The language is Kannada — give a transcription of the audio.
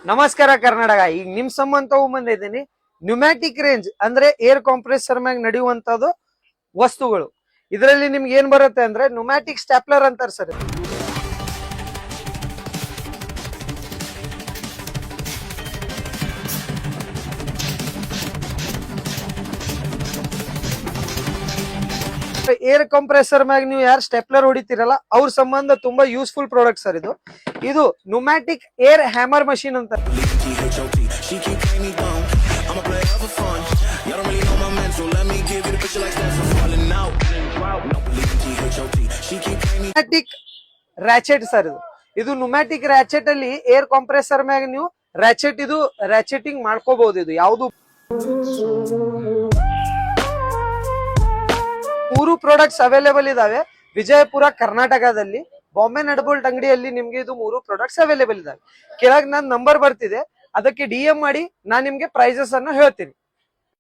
ನಮಸ್ಕಾರ ಕರ್ನಾಟಕ. ಈಗ ನಿಮ್ ಸಂಬಂಧ ತಗೊಂಡ್ಬಂದಿದ್ದೀನಿ ನ್ಯೂಮ್ಯಾಟಿಕ್ ರೇಂಜ್ ಅಂದ್ರೆ ಏರ್ ಕಾಂಪ್ರೆಸರ್ ಮ್ಯಾಗ ನಡೆಯುವಂತದ್ದು ವಸ್ತುಗಳು. ಇದರಲ್ಲಿ ನಿಮ್ಗೆ ಏನ್ ಬರುತ್ತೆ ಅಂದ್ರೆ ನ್ಯೂಮ್ಯಾಟಿಕ್ ಸ್ಟ್ಯಾಪ್ಲರ್ ಅಂತಾರೆ ಸರ್. ಏರ್ ಕಂಪ್ರೆಸರ್ ಮ್ಯಾಗ ನೀವು ಯಾರು ಸ್ಟೆಪ್ಲರ್ ಹೊಡಿತೀರಲ್ಲ ಅವ್ರ ಸಂಬಂಧ ತುಂಬಾ ಯೂಸ್ಫುಲ್ ಪ್ರಾಡಕ್ಟ್ ಸರ್ ಇದು. ಇದು ನ್ಯೂಮ್ಯಾಟಿಕ್ ಏರ್ ಹ್ಯಾಮರ್ ಮಷೀನ್ ಅಂತ. ನ್ಯೂಮ್ಯಾಟಿಕ್ ರ್ಯಾಚೆಟ್ ಸರ್ ಇದು. ಇದು ನ್ಯೂಮ್ಯಾಟಿಕ್ ರ್ಯಾಚೆಟ್ ಅಲ್ಲಿ ಏರ್ ಕಂಪ್ರೆಸರ್ ಮ್ಯಾಗ ನೀವು ರ್ಯಾಚೆಟಿಂಗ್ ಮಾಡ್ಕೋಬಹುದು. ಇದು ಯಾವುದು ಮೂರು ಪ್ರಾಡಕ್ಟ್ಸ್ ಅವೈಲೇಬಲ್ ಇದಾವೆ ವಿಜಯಪುರ ಕರ್ನಾಟಕದಲ್ಲಿ. ಬಾಂಬೆ ನಡಬೋಲ್ಟ್ ಅಂಗಡಿಯಲ್ಲಿ ನಿಮ್ಗೆ ಇದು ಮೂರು ಪ್ರಾಡಕ್ಟ್ಸ್ ಅವೈಲೇಬಲ್ ಇದಾವೆ. ಕೆಳಗೆ ನನ್ನ ನಂಬರ್ ಬರ್ತಿದೆ, ಅದಕ್ಕೆ DM ಮಾಡಿ ನಾನು ನಿಮ್ಗೆ ಪ್ರೈಸಸ್ ಅನ್ನು ಹೇಳ್ತೀನಿ.